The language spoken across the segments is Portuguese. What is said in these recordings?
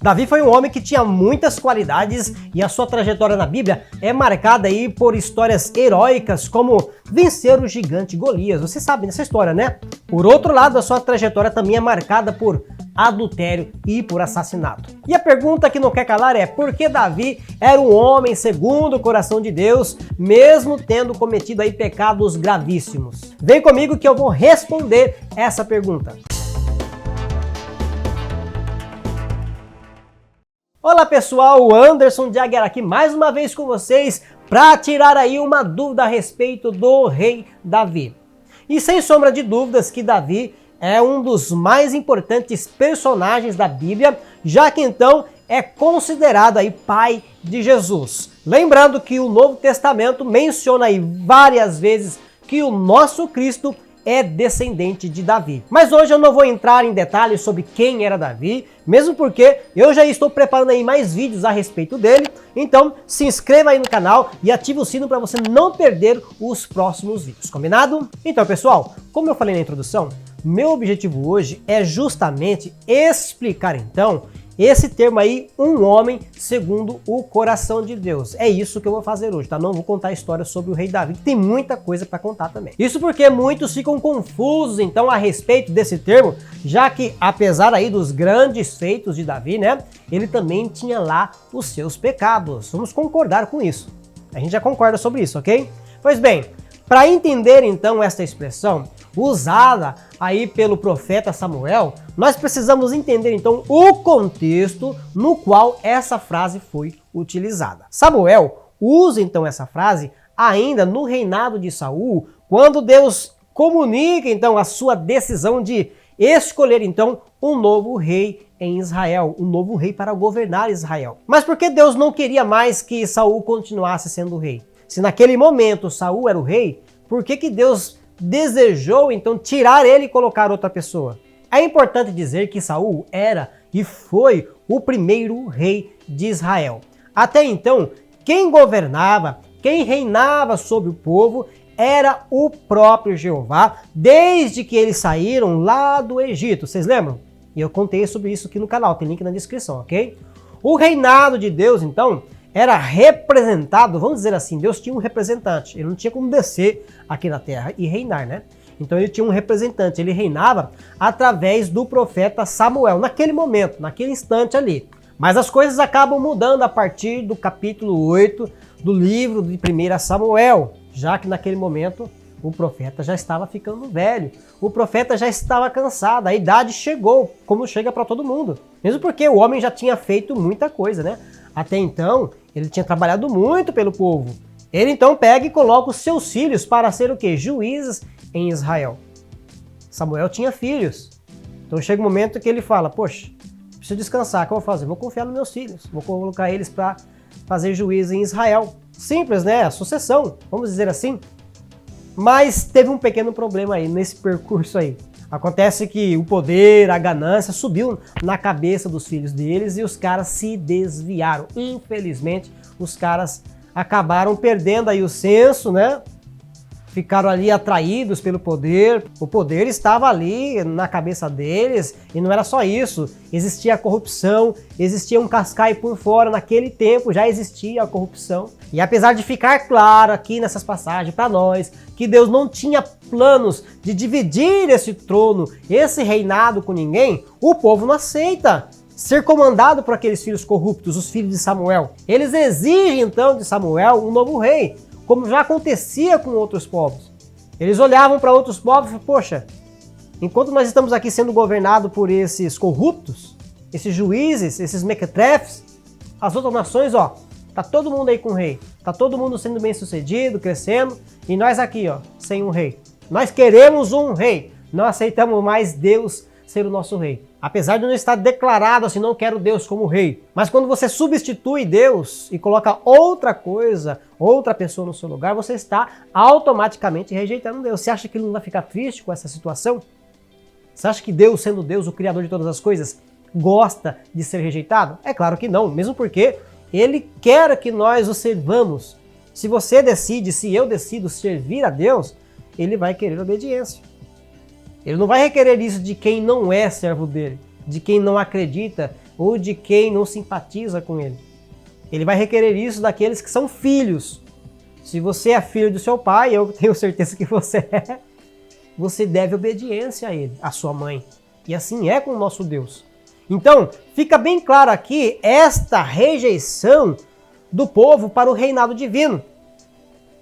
Davi foi um homem que tinha muitas qualidades e a sua trajetória na Bíblia é marcada aí por histórias heróicas como vencer o gigante Golias. Você sabe dessa história, né? Por outro lado, a sua trajetória também é marcada por adultério e por assassinato. E a pergunta que não quer calar é: por que Davi era um homem segundo o coração de Deus, mesmo tendo cometido aí pecados gravíssimos? Vem comigo que eu vou responder essa pergunta. Olá pessoal, Anderson de Aguiar aqui mais uma vez com vocês para tirar aí uma dúvida a respeito do rei Davi. E sem sombra de dúvidas que Davi é um dos mais importantes personagens da Bíblia, já que então é considerado aí pai de Jesus. Lembrando que o Novo Testamento menciona aí várias vezes que o nosso Cristo é descendente de Davi. Mas hoje eu não vou entrar em detalhes sobre quem era Davi, mesmo porque eu já estou preparando aí mais vídeos a respeito dele. Então se inscreva aí no canal e ative o sino para você não perder os próximos vídeos, combinado? Então pessoal, como eu falei na introdução, meu objetivo hoje é justamente explicar então esse termo aí, um homem segundo o coração de Deus. É isso que eu vou fazer hoje, tá? Não vou contar a história sobre o rei Davi, que tem muita coisa para contar também. Isso porque muitos ficam confusos então a respeito desse termo, já que apesar aí dos grandes feitos de Davi, né, ele também tinha lá os seus pecados. Vamos concordar com isso. A gente já concorda sobre isso, ok? Pois bem, para entender então essa expressão usada aí pelo profeta Samuel, nós precisamos entender então o contexto no qual essa frase foi utilizada. Samuel usa então essa frase ainda no reinado de Saul, quando Deus comunica então a sua decisão de escolher então um novo rei em Israel, um novo rei para governar Israel. Mas por que Deus não queria mais que Saul continuasse sendo rei? Se naquele momento Saul era o rei, por que Deus desejou então tirar ele e colocar outra pessoa? É importante dizer que Saul era e foi o primeiro rei de Israel. Até então, quem governava, quem reinava sobre o povo era o próprio Jeová, desde que eles saíram lá do Egito. Vocês lembram? E eu contei sobre isso aqui no canal, tem link na descrição, ok? O reinado de Deus, então, era representado, vamos dizer assim, Deus tinha um representante, ele não tinha como descer aqui na terra e reinar, né? Então ele tinha um representante, ele reinava através do profeta Samuel, naquele momento, naquele instante ali. Mas as coisas acabam mudando a partir do capítulo 8 do livro de 1 Samuel, já que naquele momento o profeta já estava ficando velho, o profeta já estava cansado, a idade chegou, como chega para todo mundo. Mesmo porque o homem já tinha feito muita coisa, né? Até então, ele tinha trabalhado muito pelo povo. Ele então pega e coloca os seus filhos para ser o quê? Juízes em Israel. Samuel tinha filhos. Então chega um momento que ele fala: poxa, preciso descansar, o que eu vou fazer? Vou confiar nos meus filhos, vou colocar eles para fazer juízo em Israel. Simples, né? A sucessão, vamos dizer assim. Mas teve um pequeno problema aí nesse percurso aí. Acontece que o poder, a ganância subiu na cabeça dos filhos deles e os caras se desviaram. Infelizmente, os caras acabaram perdendo aí o senso, né? Ficaram ali atraídos pelo poder. O poder estava ali na cabeça deles e não era só isso. Existia a corrupção, existia um cascai por fora. Naquele tempo já existia a corrupção. E apesar de ficar claro aqui nessas passagens para nós que Deus não tinha planos de dividir esse trono, esse reinado com ninguém, o povo não aceita ser comandado por aqueles filhos corruptos, os filhos de Samuel. Eles exigem então de Samuel um novo rei, como já acontecia com outros povos. Eles olhavam para outros povos e falavam: poxa, enquanto nós estamos aqui sendo governados por esses corruptos, esses juízes, esses mequetrefes, as outras nações, ó, tá todo mundo aí com o rei, tá todo mundo sendo bem sucedido, crescendo, e nós aqui, ó, sem um rei. Nós queremos um rei, não aceitamos mais Deus ser o nosso rei. Apesar de não estar declarado assim, não quero Deus como rei. Mas quando você substitui Deus e coloca outra coisa, outra pessoa no seu lugar, você está automaticamente rejeitando Deus. Você acha que ele não vai ficar triste com essa situação? Você acha que Deus, sendo Deus, o Criador de todas as coisas, gosta de ser rejeitado? É claro que não, mesmo porque ele quer que nós o servamos. Se você decide, se eu decido servir a Deus, ele vai querer obediência. Ele não vai requerer isso de quem não é servo dele, de quem não acredita ou de quem não simpatiza com ele. Ele vai requerer isso daqueles que são filhos. Se você é filho do seu pai, eu tenho certeza que você é, você deve obediência a ele, à sua mãe. E assim é com o nosso Deus. Então, fica bem claro aqui esta rejeição do povo para o reinado divino.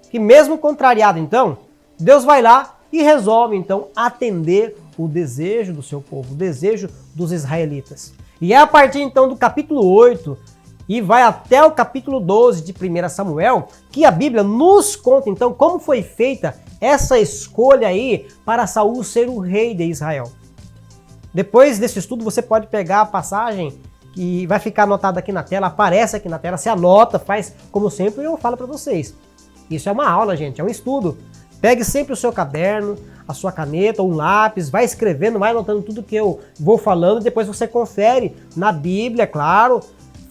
Que mesmo contrariado, então, Deus vai lá e resolve, então, atender o desejo do seu povo, o desejo dos israelitas. E é a partir, então, do capítulo 8 e vai até o capítulo 12 de 1 Samuel, que a Bíblia nos conta, então, como foi feita essa escolha aí para Saul ser o rei de Israel. Depois desse estudo, você pode pegar a passagem que vai ficar anotada aqui na tela, aparece aqui na tela, você anota, faz como sempre, eu falo para vocês. Isso é uma aula, gente, é um estudo. Pegue sempre o seu caderno, a sua caneta, um lápis, vai escrevendo, vai anotando tudo que eu vou falando, depois você confere na Bíblia, claro,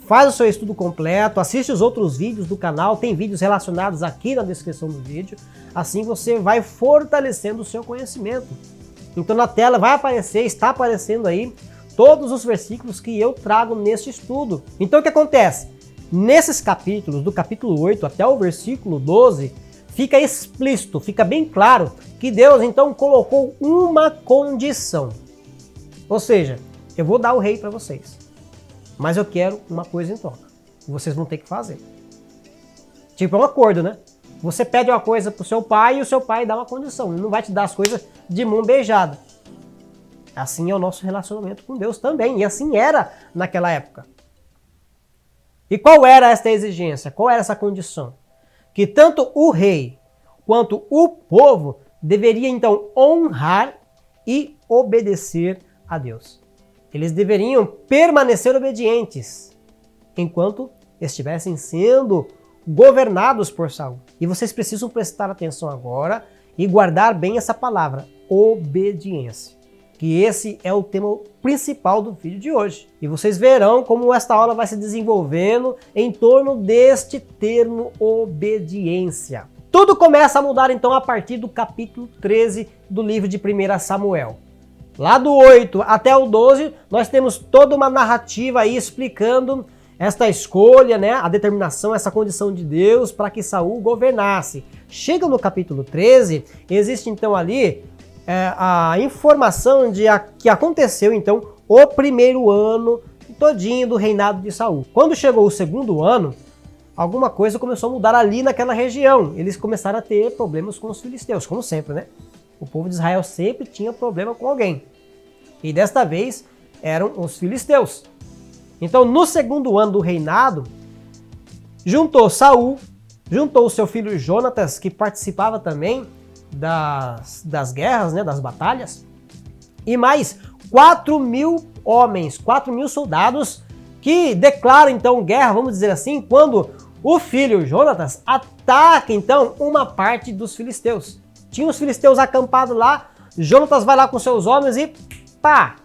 faz o seu estudo completo, assiste os outros vídeos do canal, tem vídeos relacionados aqui na descrição do vídeo, assim você vai fortalecendo o seu conhecimento. Então na tela vai aparecer, está aparecendo aí, todos os versículos que eu trago neste estudo. Então o que acontece? Nesses capítulos, do capítulo 8 até o versículo 12, fica explícito, fica bem claro que Deus então colocou uma condição. Ou seja, eu vou dar o rei para vocês, mas eu quero uma coisa em troca. Vocês vão ter que fazer. Tipo, é um acordo, né? Você pede uma coisa pro seu pai e o seu pai dá uma condição. Ele não vai te dar as coisas de mão beijada. Assim é o nosso relacionamento com Deus também. E assim era naquela época. E qual era esta exigência? Qual era essa condição? Que tanto o rei quanto o povo deveria então honrar e obedecer a Deus. Eles deveriam permanecer obedientes enquanto estivessem sendo governados por Saul. E vocês precisam prestar atenção agora e guardar bem essa palavra, obediência. Que esse é o tema principal do vídeo de hoje. E vocês verão como esta aula vai se desenvolvendo em torno deste termo obediência. Tudo começa a mudar então a partir do capítulo 13 do livro de 1 Samuel. Lá do 8 até o 12, nós temos toda uma narrativa aí explicando esta escolha, né, a determinação, essa condição de Deus para que Saul governasse. Chega no capítulo 13, existe então ali a informação de que aconteceu então o primeiro ano todinho do reinado de Saul. Quando chegou o segundo ano, alguma coisa começou a mudar ali naquela região. Eles começaram a ter problemas com os filisteus, como sempre, né? O povo de Israel sempre tinha problema com alguém. E desta vez eram os filisteus. Então, no segundo ano do reinado, juntou Saul, juntou o seu filho Jonatas, que participava também das guerras, né, das batalhas, e mais 4.000 homens, 4.000 soldados que declaram então guerra, vamos dizer assim, quando o filho Jonatas ataca então uma parte dos filisteus. Tinha os filisteus acampados lá, Jonatas vai lá com seus homens e pá!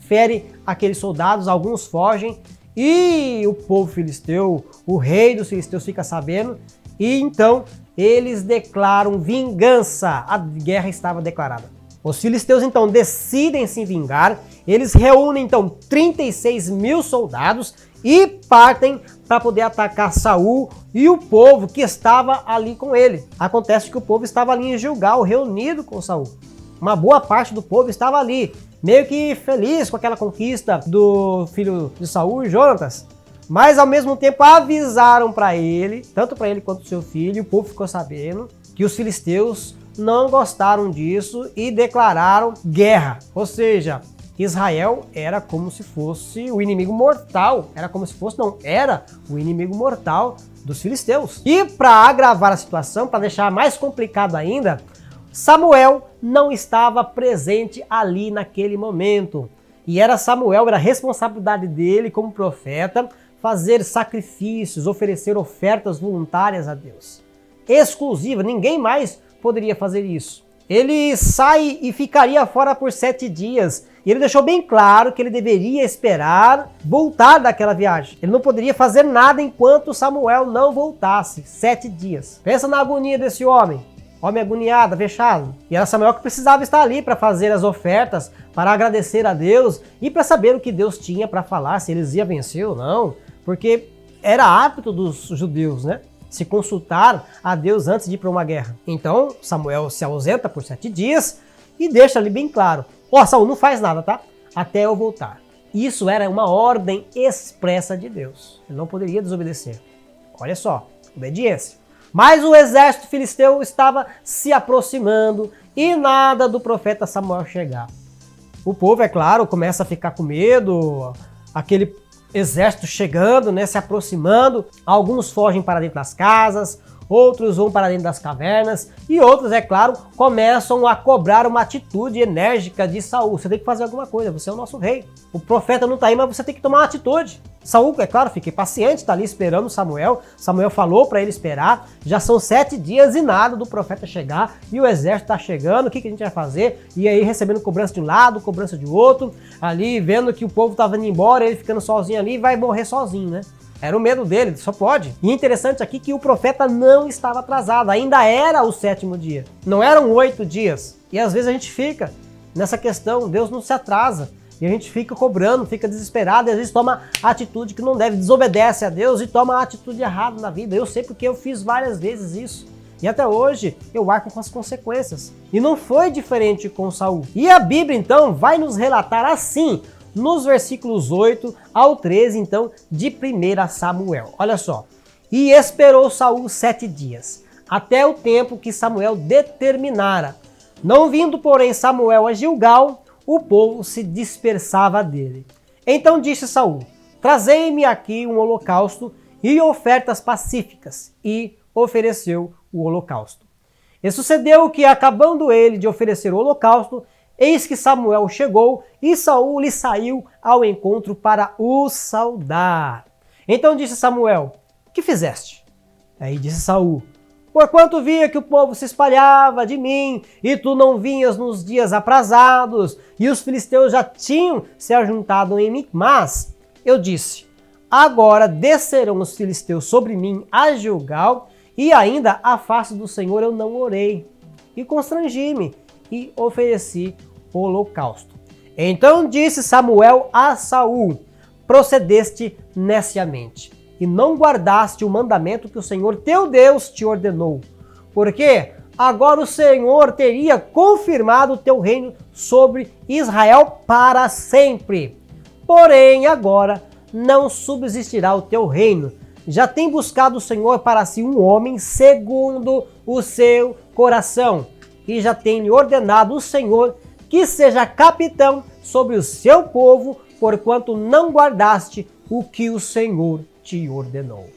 Fere aqueles soldados, alguns fogem e o povo filisteu, o rei dos filisteus fica sabendo e então eles declaram vingança. A guerra estava declarada. Os filisteus então decidem se vingar, eles reúnem então 36.000 soldados e partem para poder atacar Saul e o povo que estava ali com ele. Acontece que o povo estava ali em Gilgal, reunido com Saul. Uma boa parte do povo estava ali, meio que feliz com aquela conquista do filho de Saul, Jonatas. Mas ao mesmo tempo avisaram para ele, tanto para ele quanto o seu filho, e o povo ficou sabendo que os filisteus não gostaram disso e declararam guerra. Ou seja, Israel era como se fosse o inimigo mortal. Era o inimigo mortal dos filisteus. E para agravar a situação, para deixar mais complicado ainda, Samuel não estava presente ali naquele momento. E era responsabilidade dele como profeta fazer sacrifícios, oferecer ofertas voluntárias a Deus. Exclusiva, ninguém mais poderia fazer isso. Ele sai e ficaria fora por 7 dias. E ele deixou bem claro que ele deveria esperar voltar daquela viagem. Ele não poderia fazer nada enquanto Samuel não voltasse. 7 dias. Pensa na agonia desse homem. homem agoniado, vexado. E era Samuel que precisava estar ali para fazer as ofertas, para agradecer a Deus e para saber o que Deus tinha para falar, se eles iam vencer ou não, porque era hábito dos judeus, né? Se consultar a Deus antes de ir para uma guerra. Então, Samuel se ausenta por 7 dias e deixa ali bem claro: ó, Saul, não faz nada, tá? Até eu voltar. Isso era uma ordem expressa de Deus. Ele não poderia desobedecer. Olha só, obediência. Mas o exército filisteu estava se aproximando e nada do profeta Samuel chegar. O povo, é claro, começa a ficar com medo, aquele exército chegando, né, se aproximando. Alguns fogem para dentro das casas, outros vão para dentro das cavernas e outros, é claro, começam a cobrar uma atitude enérgica de Saul. Você tem que fazer alguma coisa, você é o nosso rei. O profeta não está aí, mas você tem que tomar uma atitude. Saul, é claro, fiquei paciente, está ali esperando Samuel. Samuel falou para ele esperar. Já são 7 dias e nada do profeta chegar e o exército está chegando. O que a gente vai fazer? E aí recebendo cobrança de um lado, cobrança de outro, ali vendo que o povo estava indo embora, ele ficando sozinho ali, vai morrer sozinho, né? Era o medo dele, só pode. E interessante aqui que o profeta não estava atrasado, ainda era o 7º dia. Não eram 8 dias. E às vezes a gente fica nessa questão, Deus não se atrasa. E a gente fica cobrando, fica desesperado e às vezes toma atitude que não deve, desobedece a Deus e toma a atitude errada na vida. Eu sei porque eu fiz várias vezes isso. E até hoje eu arco com as consequências. E não foi diferente com Saul. E a Bíblia então vai nos relatar assim, nos versículos 8 ao 13, então, de 1 Samuel. Olha só. E esperou Saul 7 dias, até o tempo que Samuel determinara. Não vindo, porém, Samuel a Gilgal, o povo se dispersava dele. Então disse Saul: trazei-me aqui um holocausto e ofertas pacíficas. E ofereceu o holocausto. E sucedeu que, acabando ele de oferecer o holocausto, eis que Samuel chegou e Saul lhe saiu ao encontro para o saudar. Então disse Samuel: que fizeste? Aí disse Saul: porquanto via que o povo se espalhava de mim, e tu não vinhas nos dias aprazados, e os filisteus já tinham se ajuntado em mim, mas eu disse: agora descerão os filisteus sobre mim a Gilgal, e ainda à face do Senhor eu não orei, e constrangi-me, e ofereci holocausto. Então disse Samuel a Saul: procedeste neciamente, e não guardaste o mandamento que o Senhor teu Deus te ordenou, porque agora o Senhor teria confirmado o teu reino sobre Israel para sempre. Porém agora não subsistirá o teu reino. Já tem buscado o Senhor para si um homem segundo o seu coração, e já tem ordenado o Senhor que seja capitão sobre o seu povo, porquanto não guardaste o que o Senhor te ordenou.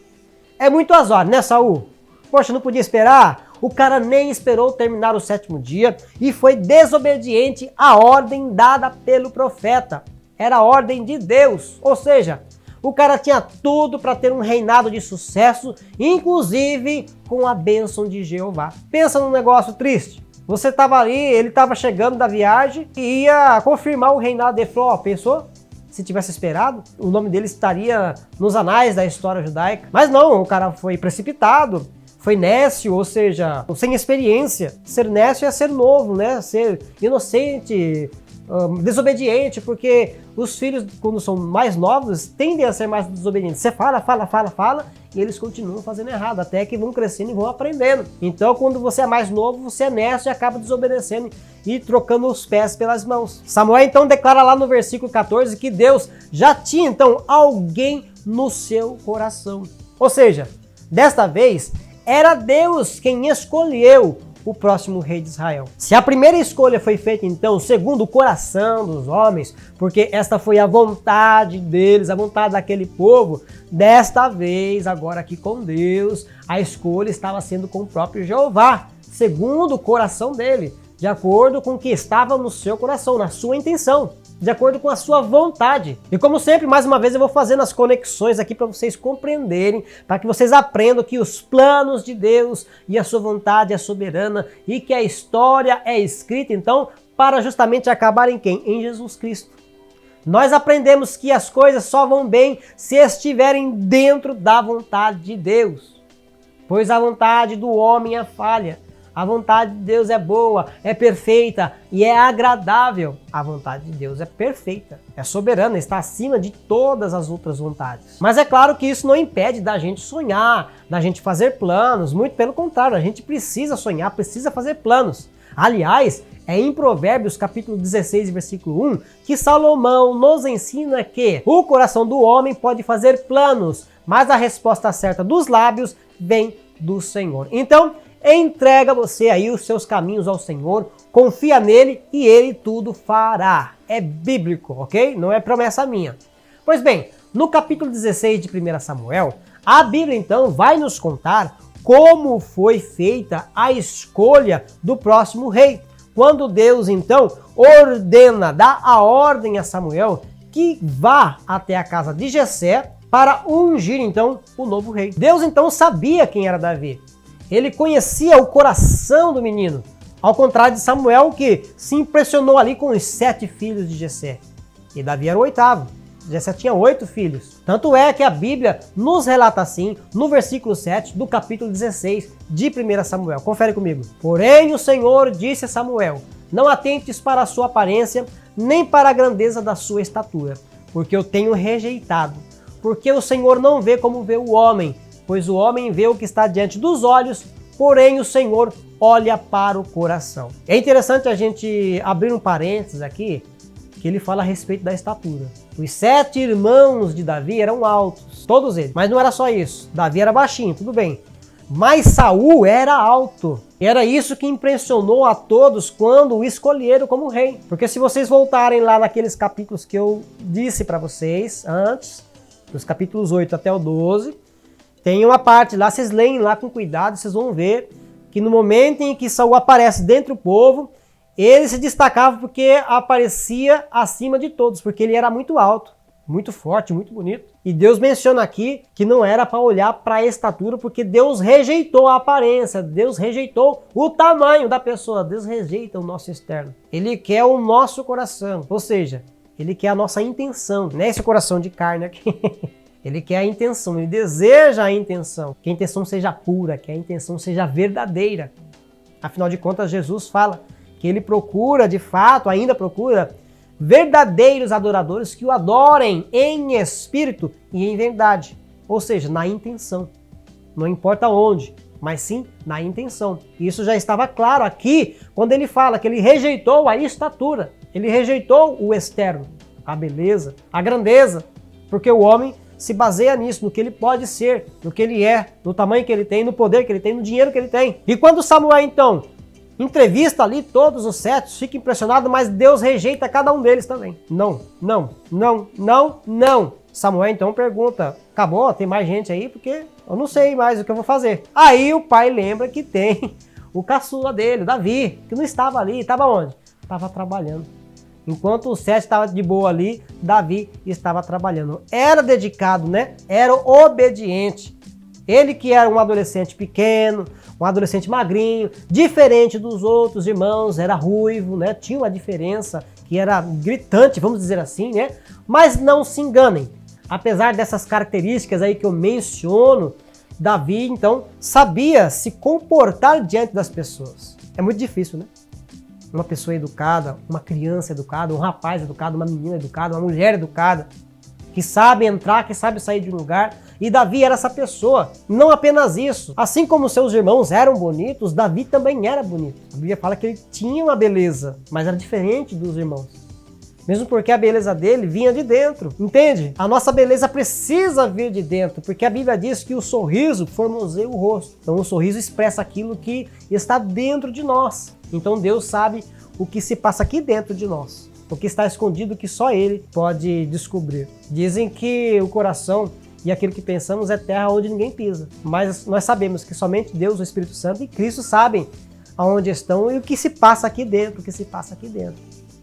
É muito azar, né, Saul? Poxa, não podia esperar? O cara nem esperou terminar o 7º dia e foi desobediente à ordem dada pelo profeta. Era a ordem de Deus, ou seja, o cara tinha tudo para ter um reinado de sucesso, inclusive com a bênção de Jeová. Pensa num negócio triste. Você estava ali, ele estava chegando da viagem e ia confirmar o reinado de Fló. Pensou? Se tivesse esperado, o nome dele estaria nos anais da história judaica. Mas não, o cara foi precipitado, foi nécio, ou seja, sem experiência. Ser nécio é ser novo, né? Ser inocente, desobediente, porque os filhos, quando são mais novos, tendem a ser mais desobedientes. Você fala, e eles continuam fazendo errado, até que vão crescendo e vão aprendendo. Então, quando você é mais novo, você é nécio e acaba desobedecendo e trocando os pés pelas mãos. Samuel, então, declara lá no versículo 14 que Deus já tinha, então, alguém no seu coração. Ou seja, desta vez, era Deus quem escolheu o próximo rei de Israel. Se a primeira escolha foi feita, então, segundo o coração dos homens, porque esta foi a vontade deles, a vontade daquele povo, desta vez, agora aqui com Deus, a escolha estava sendo com o próprio Jeová, segundo o coração dele, de acordo com o que estava no seu coração, na sua intenção, de acordo com a sua vontade. E como sempre, mais uma vez eu vou fazendo as conexões aqui para vocês compreenderem, para que vocês aprendam que os planos de Deus e a sua vontade é soberana e que a história é escrita, então, para justamente acabar em quem? Em Jesus Cristo. Nós aprendemos que as coisas só vão bem se estiverem dentro da vontade de Deus, pois a vontade do homem é falha. A vontade de Deus é boa, é perfeita e é agradável. A vontade de Deus é perfeita, é soberana, está acima de todas as outras vontades. Mas é claro que isso não impede da gente sonhar, da gente fazer planos, muito pelo contrário, a gente precisa sonhar, precisa fazer planos. Aliás, é em Provérbios capítulo 16, versículo 1, que Salomão nos ensina que o coração do homem pode fazer planos, mas a resposta certa dos lábios vem do Senhor. Então, entrega você aí os seus caminhos ao Senhor, confia nele e ele tudo fará. É bíblico, ok? Não é promessa minha. Pois bem, no capítulo 16 de 1 Samuel, a Bíblia então vai nos contar como foi feita a escolha do próximo rei. Quando Deus então ordena, dá a ordem a Samuel que vá até a casa de Jessé para ungir então o novo rei. Deus então sabia quem era Davi. Ele conhecia o coração do menino, ao contrário de Samuel, que se impressionou ali com os 7 filhos de Jessé. E Davi era o 8º. Jessé tinha 8 filhos. Tanto é que a Bíblia nos relata assim, no versículo 7 do capítulo 16 de 1 Samuel. Confere comigo. Porém o Senhor disse a Samuel, não atentes para a sua aparência, nem para a grandeza da sua estatura, porque eu tenho rejeitado. Porque o Senhor não vê como vê o homem, pois o homem vê o que está diante dos olhos, porém o Senhor olha para o coração. É interessante a gente abrir um parênteses aqui, que ele fala a respeito da estatura. Os 7 irmãos de Davi eram altos, todos eles. Mas não era só isso. Davi era baixinho, tudo bem. Mas Saul era alto. E era isso que impressionou a todos quando o escolheram como rei. Porque se vocês voltarem lá naqueles capítulos que eu disse para vocês antes, dos capítulos 8 até o 12, tem uma parte lá, vocês leem lá com cuidado, vocês vão ver que no momento em que Saul aparece dentre o povo, ele se destacava porque aparecia acima de todos, porque ele era muito alto, muito forte, muito bonito. E Deus menciona aqui que não era para olhar para a estatura, porque Deus rejeitou a aparência, Deus rejeitou o tamanho da pessoa, Deus rejeita o nosso externo. Ele quer o nosso coração, ou seja, ele quer a nossa intenção, não é esse coração de carne aqui. Ele quer a intenção, ele deseja a intenção, que a intenção seja pura, que a intenção seja verdadeira. Afinal de contas, Jesus fala que ele procura, de fato, ainda procura, verdadeiros adoradores que o adorem em espírito e em verdade. Ou seja, na intenção. Não importa onde, mas sim na intenção. E isso já estava claro aqui, quando ele fala que ele rejeitou a estatura. Ele rejeitou o externo, a beleza, a grandeza, porque o homem se baseia nisso, no que ele pode ser, no que ele é, no tamanho que ele tem, no poder que ele tem, no dinheiro que ele tem. E quando Samuel, então, entrevista ali todos os 7, fica impressionado, mas Deus rejeita cada um deles também. Não, não, não, não, não. Samuel então pergunta, acabou, tem mais gente aí? Porque eu não sei mais o que eu vou fazer. Aí o pai lembra que tem o caçula dele, Davi, que não estava ali, estava onde? Estava trabalhando. Enquanto o 7 estava de boa ali, Davi estava trabalhando. Era dedicado, né? Era obediente. Ele que era um adolescente pequeno, um adolescente magrinho, diferente dos outros irmãos, era ruivo, né? Tinha uma diferença que era gritante, vamos dizer assim, né? Mas não se enganem. Apesar dessas características aí que eu menciono, Davi, então, sabia se comportar diante das pessoas. É muito difícil, né? Uma pessoa educada, uma criança educada, um rapaz educado, uma menina educada, uma mulher educada, que sabe entrar, que sabe sair de um lugar. E Davi era essa pessoa. Não apenas isso. Assim como seus irmãos eram bonitos, Davi também era bonito. A Bíblia fala que ele tinha uma beleza, mas era diferente dos irmãos. Mesmo porque a beleza dele vinha de dentro, entende? A nossa beleza precisa vir de dentro, porque a Bíblia diz que o sorriso formoseia o rosto. Então o sorriso expressa aquilo que está dentro de nós. Então Deus sabe o que se passa aqui dentro de nós, o que está escondido que só Ele pode descobrir. Dizem que o coração e aquilo que pensamos é terra onde ninguém pisa, mas nós sabemos que somente Deus, o Espírito Santo e Cristo sabem aonde estão e o que se passa aqui dentro, o que se passa aqui dentro.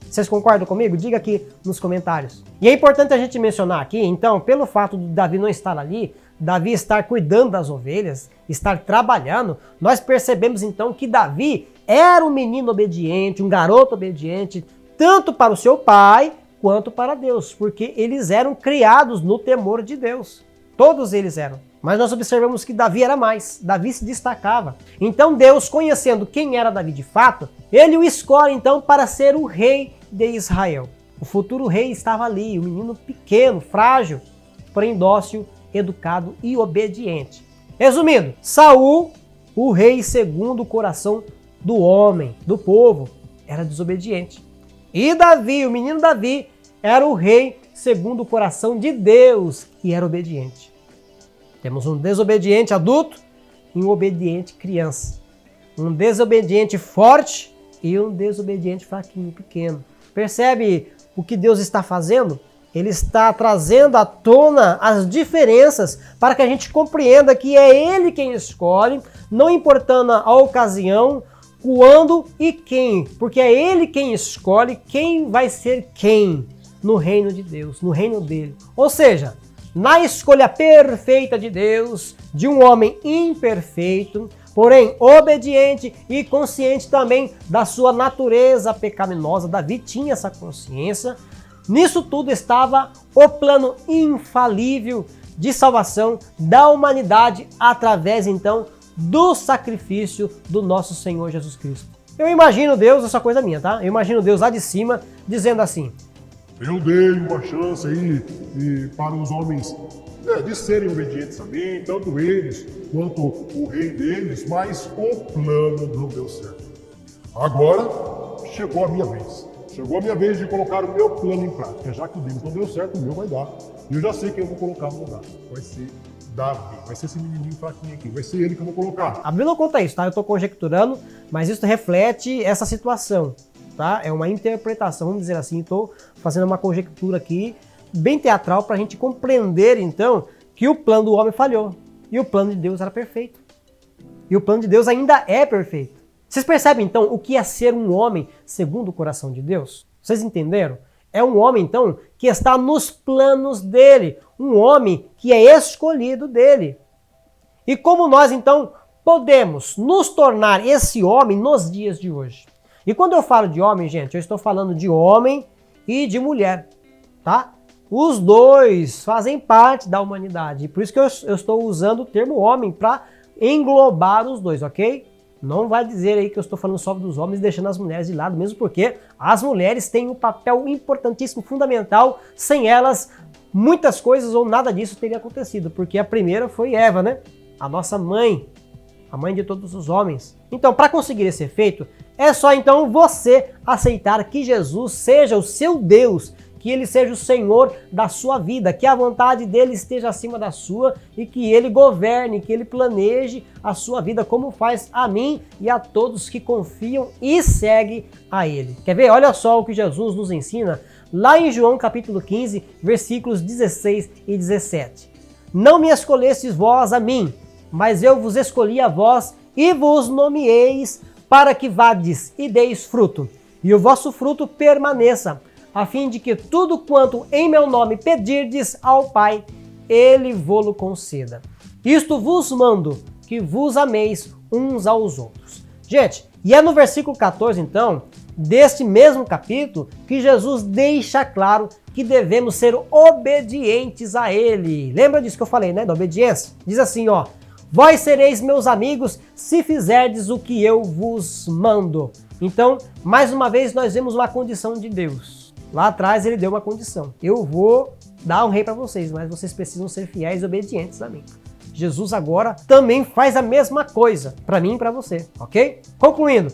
Vocês concordam comigo? Diga aqui nos comentários. E é importante a gente mencionar aqui, então, pelo fato de Davi não estar ali, Davi estar cuidando das ovelhas, estar trabalhando, nós percebemos então que Davi era um menino obediente, um garoto obediente, tanto para o seu pai quanto para Deus, porque eles eram criados no temor de Deus. Todos eles eram. Mas nós observamos que Davi era mais. Davi se destacava. Então Deus, conhecendo quem era Davi de fato, ele o escolhe então para ser o rei de Israel. O futuro rei estava ali, um menino pequeno, frágil, porém dócil, educado e obediente. Resumindo, Saul, o rei segundo o coração do homem, do povo, era desobediente. E Davi, o menino Davi, era o rei segundo o coração de Deus e era obediente. Temos um desobediente adulto e um obediente criança. Um desobediente forte e um desobediente fraquinho, pequeno. Percebe o que Deus está fazendo? Ele está trazendo à tona as diferenças para que a gente compreenda que é Ele quem escolhe, não importando a ocasião, quando e quem, porque é Ele quem escolhe quem vai ser quem no reino de Deus, no reino dele. Ou seja, na escolha perfeita de Deus, de um homem imperfeito, porém obediente e consciente também da sua natureza pecaminosa, Davi tinha essa consciência. Nisso tudo estava o plano infalível de salvação da humanidade através então do sacrifício do nosso Senhor Jesus Cristo. Eu imagino Deus, essa coisa minha, tá? Eu imagino Deus lá de cima dizendo assim: eu dei uma chance aí para os homens de serem obedientes a mim, tanto eles quanto o rei deles, mas o plano não deu certo. Agora chegou a minha vez. Chegou a minha vez de colocar o meu plano em prática. Já que o deles não deu certo, o meu vai dar. E eu já sei quem eu vou colocar no lugar. Vai ser Davi. Vai ser esse menininho fraquinho aqui. Vai ser ele que eu vou colocar. A Bíblia não conta isso, tá? Eu estou conjecturando, mas isso reflete essa situação, tá? É uma interpretação, vamos dizer assim. Estou fazendo uma conjectura aqui, bem teatral, para a gente compreender, então, que o plano do homem falhou. E o plano de Deus era perfeito. E o plano de Deus ainda é perfeito. Vocês percebem, então, o que é ser um homem segundo o coração de Deus? Vocês entenderam? É um homem, então, que está nos planos dele. Um homem que é escolhido dele. E como nós, então, podemos nos tornar esse homem nos dias de hoje? E quando eu falo de homem, gente, eu estou falando de homem e de mulher, tá? Os dois fazem parte da humanidade. E por isso que eu estou usando o termo homem para englobar os dois, ok? Não vai dizer aí que eu estou falando só dos homens deixando as mulheres de lado, mesmo porque as mulheres têm um papel importantíssimo, fundamental. Sem elas, muitas coisas ou nada disso teria acontecido, porque a primeira foi Eva, né? A nossa mãe, a mãe de todos os homens. Então, para conseguir esse efeito, é só então você aceitar que Jesus seja o seu Deus, que ele seja o Senhor da sua vida, que a vontade dele esteja acima da sua e que ele governe, que ele planeje a sua vida como faz a mim e a todos que confiam e seguem a ele. Quer ver? Olha só o que Jesus nos ensina lá em João capítulo 15, versículos 16 e 17. Não me escolhestes vós a mim, mas eu vos escolhi a vós e vos nomeeis para que vades e deis fruto, e o vosso fruto permaneça, a fim de que tudo quanto em meu nome pedirdes ao Pai, ele vô-lo conceda. Isto vos mando, que vos ameis uns aos outros. Gente, e é no versículo 14, então, deste mesmo capítulo, que Jesus deixa claro que devemos ser obedientes a ele. Lembra disso que eu falei, né, da obediência? Diz assim, ó: vós sereis meus amigos se fizerdes o que eu vos mando. Então, mais uma vez, nós vemos uma condição de Deus. Lá atrás ele deu uma condição: eu vou dar um rei para vocês, mas vocês precisam ser fiéis e obedientes a mim. Jesus agora também faz a mesma coisa para mim e para você, ok? Concluindo,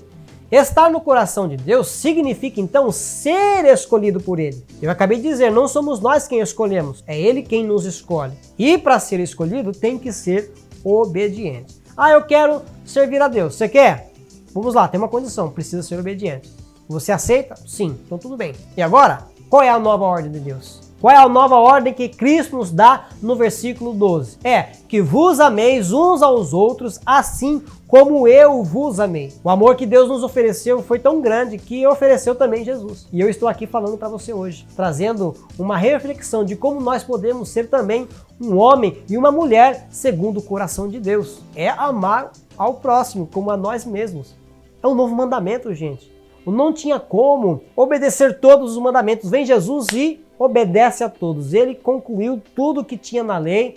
estar no coração de Deus significa então ser escolhido por ele. Eu acabei de dizer, não somos nós quem escolhemos, é ele quem nos escolhe. E para ser escolhido tem que ser obediente. Ah, eu quero servir a Deus. Você quer? Vamos lá, tem uma condição, precisa ser obediente. Você aceita? Sim, então tudo bem. E agora, qual é a nova ordem de Deus? Qual é a nova ordem que Cristo nos dá no versículo 12? É que vos ameis uns aos outros assim como eu vos amei. O amor que Deus nos ofereceu foi tão grande que ofereceu também Jesus. E eu estou aqui falando para você hoje, trazendo uma reflexão de como nós podemos ser também um homem e uma mulher segundo o coração de Deus. É amar ao próximo como a nós mesmos. É um novo mandamento, gente. Não tinha como obedecer todos os mandamentos. Vem Jesus e obedece a todos. Ele concluiu tudo que tinha na lei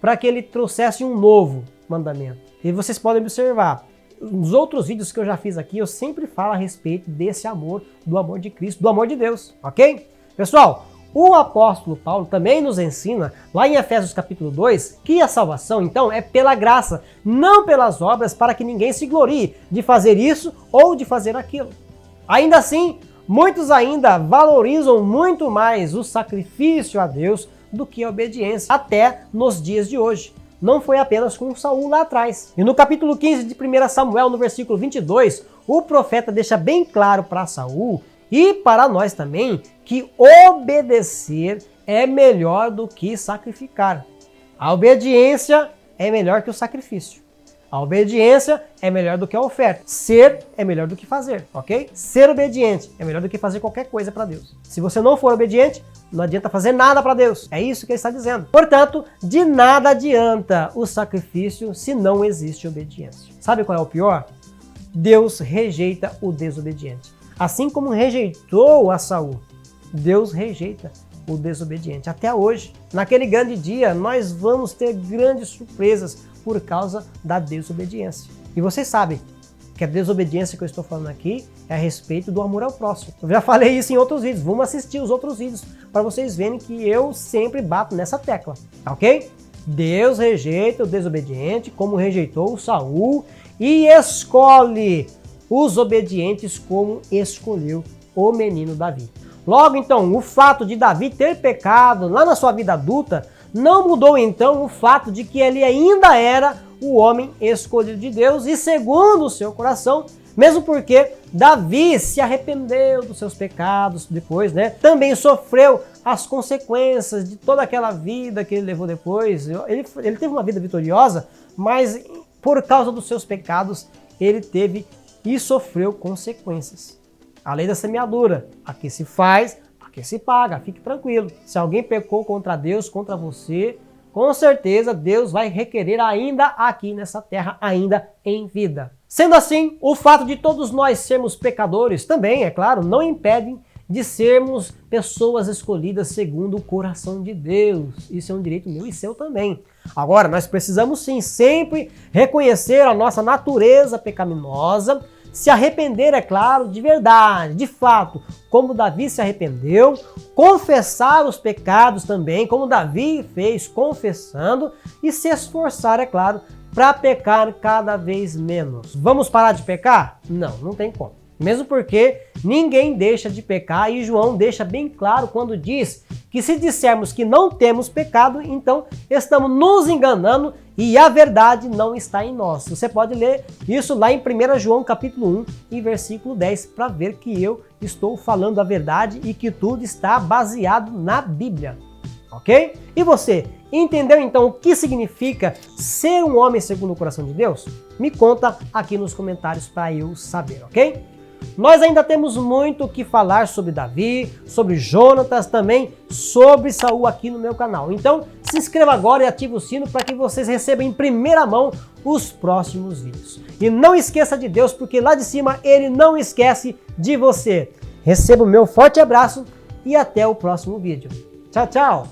para que ele trouxesse um novo mandamento. E vocês podem observar, nos outros vídeos que eu já fiz aqui, eu sempre falo a respeito desse amor, do amor de Cristo, do amor de Deus, ok? Pessoal, o apóstolo Paulo também nos ensina, lá em Efésios capítulo 2, que a salvação, então, é pela graça, não pelas obras, para que ninguém se glorie de fazer isso ou de fazer aquilo. Ainda assim, muitos ainda valorizam muito mais o sacrifício a Deus do que a obediência, até nos dias de hoje. Não foi apenas com Saul lá atrás. E no capítulo 15 de 1 Samuel, no versículo 22, o profeta deixa bem claro para Saul e para nós também que obedecer é melhor do que sacrificar. A obediência é melhor que o sacrifício. A obediência é melhor do que a oferta. Ser é melhor do que fazer, ok? Ser obediente é melhor do que fazer qualquer coisa para Deus. Se você não for obediente, não adianta fazer nada para Deus. É isso que ele está dizendo. Portanto, de nada adianta o sacrifício se não existe obediência. Sabe qual é o pior? Deus rejeita o desobediente. Assim como rejeitou a Saul, Deus rejeita o desobediente. Até hoje, naquele grande dia, nós vamos ter grandes surpresas por causa da desobediência. E vocês sabem que a desobediência que eu estou falando aqui é a respeito do amor ao próximo. Eu já falei isso em outros vídeos. Vamos assistir os outros vídeos para vocês verem que eu sempre bato nessa tecla, ok? Deus rejeita o desobediente como rejeitou o Saul e escolhe os obedientes como escolheu o menino Davi. Logo, então, o fato de Davi ter pecado lá na sua vida adulta não mudou, então, o fato de que ele ainda era o homem escolhido de Deus e segundo o seu coração, mesmo porque Davi se arrependeu dos seus pecados depois, né? Também sofreu as consequências de toda aquela vida que ele levou depois. Ele teve uma vida vitoriosa, mas por causa dos seus pecados, ele teve e sofreu consequências. A lei da semeadura, aqui se faz, aqui se paga, fique tranquilo. Se alguém pecou contra Deus, contra você, com certeza Deus vai requerer ainda aqui nessa terra, ainda em vida. Sendo assim, o fato de todos nós sermos pecadores também, é claro, não impedem de sermos pessoas escolhidas segundo o coração de Deus. Isso é um direito meu e seu também. Agora, nós precisamos sim sempre reconhecer a nossa natureza pecaminosa, se arrepender, é claro, de verdade, de fato, como Davi se arrependeu, confessar os pecados também, como Davi fez, confessando, e se esforçar, é claro, para pecar cada vez menos. Vamos parar de pecar? Não, não tem como. Mesmo porque ninguém deixa de pecar e João deixa bem claro quando diz que se dissermos que não temos pecado, então estamos nos enganando e a verdade não está em nós. Você pode ler isso lá em 1 João capítulo 1 e versículo 10 para ver que eu estou falando a verdade e que tudo está baseado na Bíblia. Ok? E você, entendeu então o que significa ser um homem segundo o coração de Deus? Me conta aqui nos comentários para eu saber, ok? Nós ainda temos muito o que falar sobre Davi, sobre Jonatas, também sobre Saul aqui no meu canal. Então, se inscreva agora e ative o sino para que vocês recebam em primeira mão os próximos vídeos. E não esqueça de Deus, porque lá de cima Ele não esquece de você. Receba o meu forte abraço e até o próximo vídeo. Tchau, tchau!